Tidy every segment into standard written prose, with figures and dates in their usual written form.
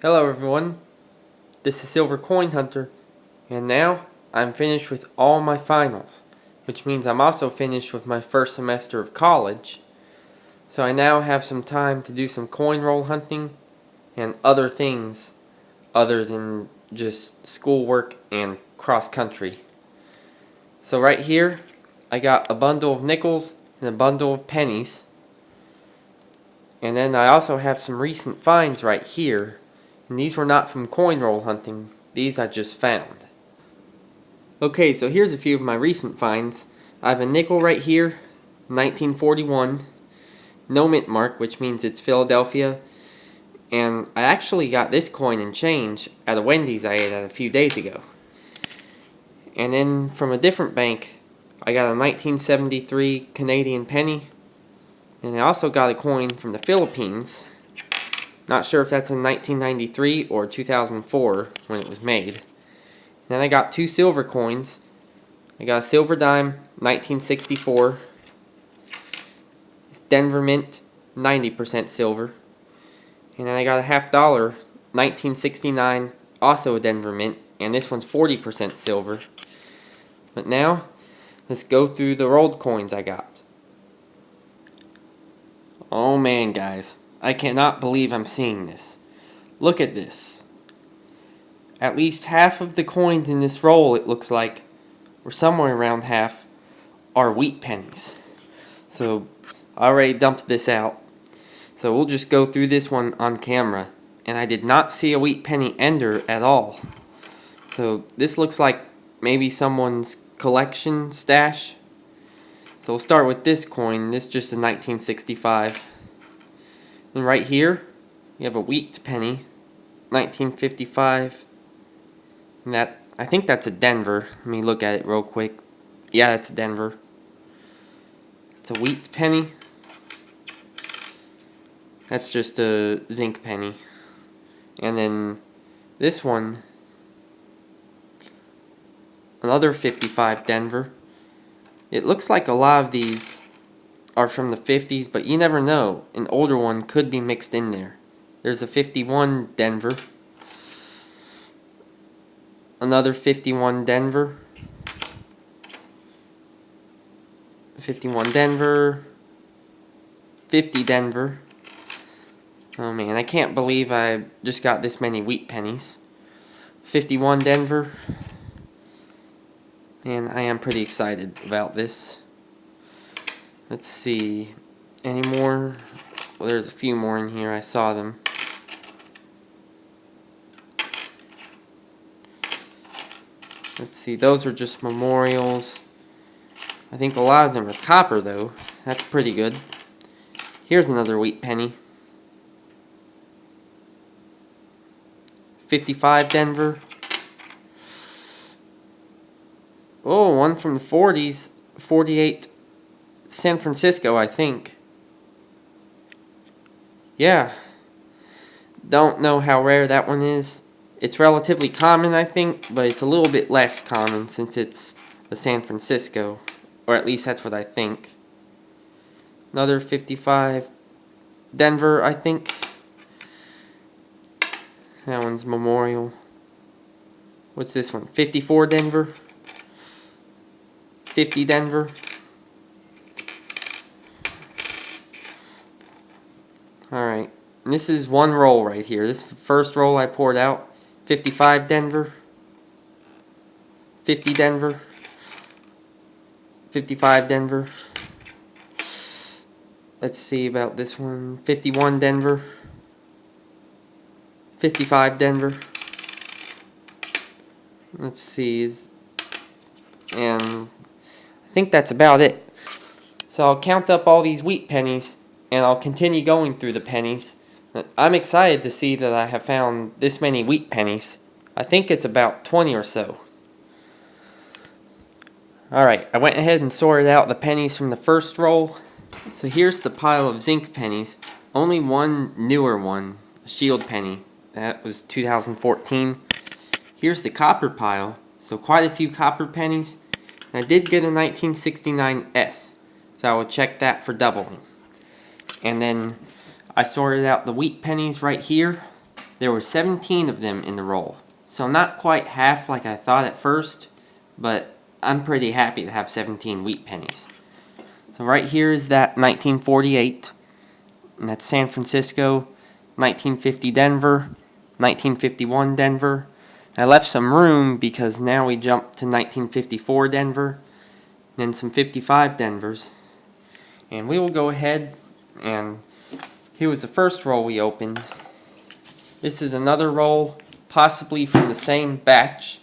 Hello everyone, this is Silver Coin Hunter, and now I'm finished with all my finals, which means I'm also finished with my first semester of college, so I now have some time to do some coin roll hunting and other things other than just schoolwork and cross country. So right here, I got a bundle of nickels and a bundle of pennies, and then I also have some recent finds right here. And these were not from coin roll hunting, these I just found. Okay, so here's a few of my recent finds. I have a nickel right here, 1941, no mint mark, which means it's Philadelphia. And I actually got this coin and change at a Wendy's I ate at a few days ago. And then from a different bank, I got a 1973 Canadian penny. And I also got a coin from the Philippines. Not sure if that's in 1993 or 2004 when it was made. Then I got two silver coins. I got a silver dime, 1964. It's Denver Mint, 90% silver. And then I got a half dollar, 1969, also a Denver Mint. And this one's 40% silver. But now, let's go through the rolled coins I got. Oh man, guys. I cannot believe I'm seeing this. Look at this. At least half of the coins in this roll, it looks like, or somewhere around half, are wheat pennies. So, I already dumped this out. So we'll just go through this one on camera. And I did not see a wheat penny ender at all. So this looks like maybe someone's collection stash. So we'll start with this coin. This is just a 1965. And right here, you have a wheat penny, 1955. And that, I think that's a Denver. Let me look at it real quick. Yeah, that's a Denver. It's a wheat penny. That's just a zinc penny. And then this one, another 55 Denver. It looks like a lot of these are from the 50s, but you never know. An older one could be mixed in there. There's a 51 Denver. Another 51 Denver. 51 Denver. 50 Denver. Oh man, I can't believe I just got this many wheat pennies. 51 Denver. And I am pretty excited about this. Let's see. Any more? Well, there's a few more in here. I saw them. Let's see. Those are just memorials. I think a lot of them are copper, though. That's pretty good. Here's another wheat penny. 55 Denver. Oh, one from the 40s. 48 San Francisco, I think. Yeah. Don't know how rare that one is. It's relatively common, I think, but it's a little bit less common since it's a San Francisco. Or at least that's what I think. Another 55 Denver, I think. That one's memorial. What's this one? 54 Denver. 50 Denver. Alright, and this is one roll right here. This is the first roll I poured out. 55 Denver. 50 Denver. 55 Denver. Let's see about this one. 51 Denver. 55 Denver. Let's see. And I think that's about it. So I'll count up all these wheat pennies, and I'll continue going through the pennies. I'm excited to see that I have found this many wheat pennies. I think it's about 20 or so. Alright, I went ahead and sorted out the pennies from the first roll. So here's the pile of zinc pennies. Only one newer one, a shield penny. That was 2014. Here's the copper pile. So quite a few copper pennies. I did get a 1969S. So I will check that for doubling. And then I sorted out the wheat pennies right here. there were 17 of them in the roll. So not quite half like I thought at first, but I'm pretty happy to have 17 wheat pennies. So right here is that 1948, and that's San Francisco, 1950 Denver, 1951 Denver. I left some room because now we jump to 1954 Denver, then some 55 Denvers. And we will go ahead, and here was the first roll we opened. This is another roll, possibly from the same batch,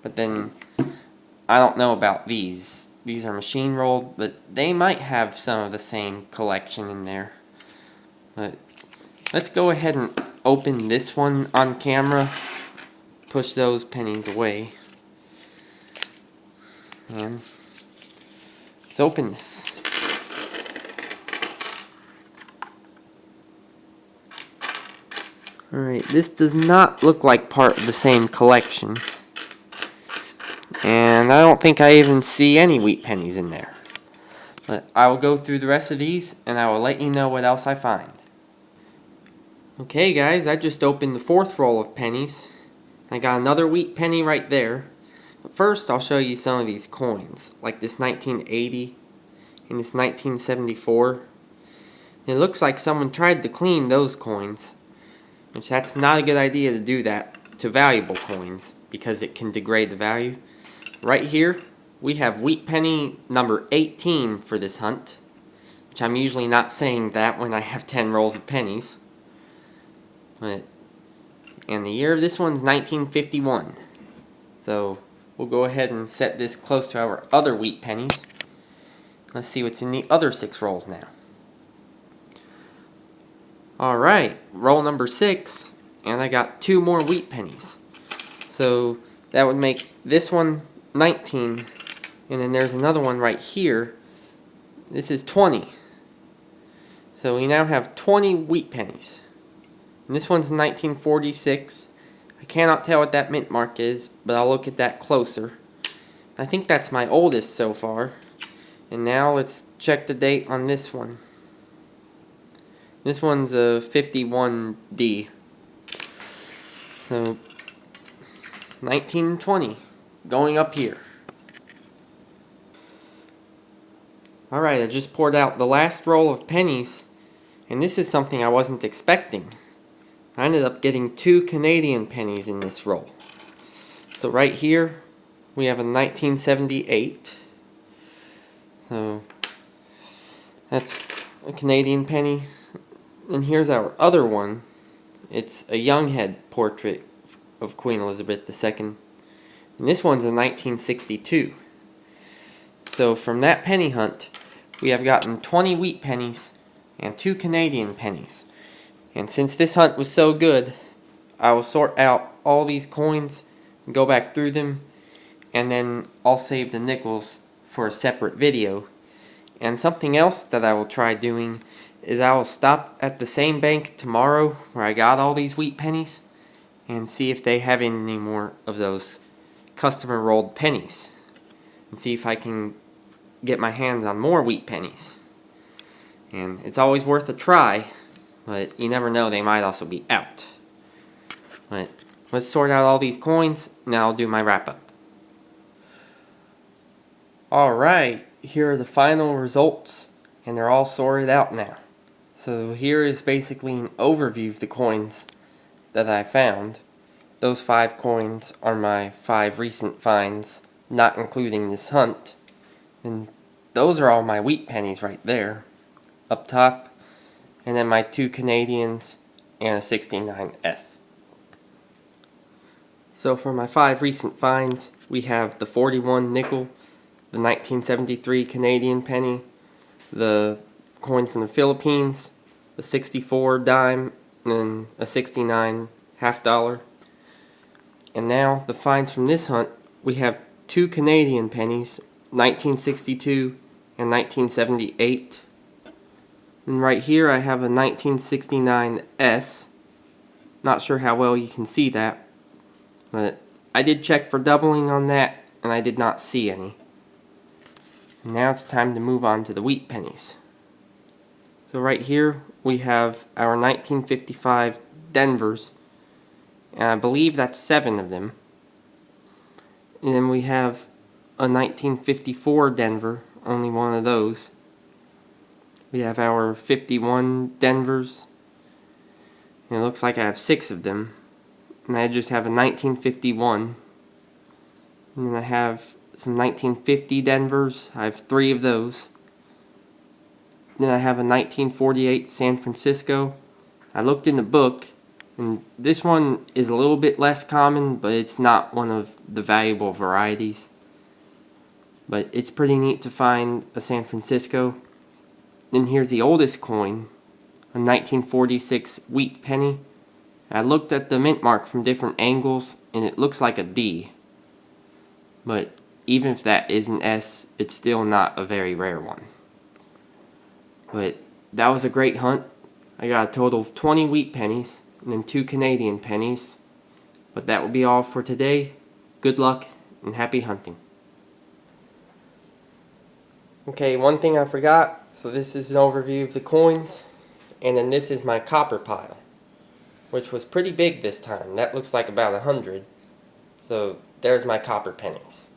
but then I don't know about these. These are machine rolled, but they might have some of the same collection in there. But let's go ahead and open this one on camera. Push those pennies away. And let's open this. Alright, this does not look like part of the same collection. And I don't think I even see any wheat pennies in there. But I will go through the rest of these and I will let you know what else I find. Okay guys, I just opened the fourth roll of pennies. I got another wheat penny right there. But first I'll show you some of these coins, like this 1980 and this 1974. It looks like someone tried to clean those coins, which that's not a good idea to do that to valuable coins because it can degrade the value. Right here we have wheat penny number 18 for this hunt, which I'm usually not saying that when I have 10 rolls of pennies. And the year of this one's 1951. So we'll go ahead and set this close to our other wheat pennies. Let's see what's in the other 6 rolls now. Alright, roll number 6, and I got 2 more wheat pennies. So that would make this one 19, and then there's another one right here. This is 20. So we now have 20 wheat pennies. And this one's 1946. I cannot tell what that mint mark is, but I'll look at that closer. I think that's my oldest so far. And now let's check the date on this one. This one's a 51D. So 1920, going up here. Alright, I just poured out the last roll of pennies, and this is something I wasn't expecting. I ended up getting 2 Canadian pennies in this roll. So right here, we have a 1978. So that's a Canadian penny. And here's our other one. It's a Younghead portrait of Queen Elizabeth II. And this one's a 1962. So from that penny hunt, we have gotten 20 wheat pennies and 2 Canadian pennies. And since this hunt was so good, I will sort out all these coins and go back through them, and then I'll save the nickels for a separate video. And something else that I will try doing is I will stop at the same bank tomorrow where I got all these wheat pennies and see if they have any more of those customer rolled pennies, and see if I can get my hands on more wheat pennies. And it's always worth a try, but you never know, they might also be out. But let's sort out all these coins, and I'll do my wrap up. Alright, here are the final results, and they're all sorted out now. So here is basically an overview of the coins that I found. Those 5 coins are my 5 recent finds, not including this hunt. And those are all my wheat pennies right there, up top. And then my 2 Canadians and a 69S. So for my 5 recent finds, we have the 41 nickel, the 1973 Canadian penny, the coin from the Philippines, a 64 dime, and a 69 half dollar. And now the finds from this hunt, we have 2 Canadian pennies, 1962 and 1978. And right here I have a 1969S. Not sure how well you can see that, but I did check for doubling on that, and I did not see any. And now it's time to move on to the wheat pennies. So right here we have our 1955 Denvers, And I believe that's 7 of them. And then we have a 1954 Denver, only one of those. We have our 51 Denvers. And it looks like I have 6 of them. And I just have a 1951. And then I have some 1950 Denvers. I have 3 of those. Then I have a 1948 San Francisco. I looked in the book, and this one is a little bit less common, but it's not one of the valuable varieties. But it's pretty neat to find a San Francisco. Then here's the oldest coin, a 1946 wheat penny. I looked at the mint mark from different angles, and it looks like a D. But even if that is an S, it's still not a very rare one. But that was a great hunt. I got a total of 20 wheat pennies and then 2 Canadian pennies. But that will be all for today. Good luck and happy hunting. Okay, one thing I forgot. So this is an overview of the coins. And then this is my copper pile, which was pretty big this time. That looks like about 100. So there's my copper pennies.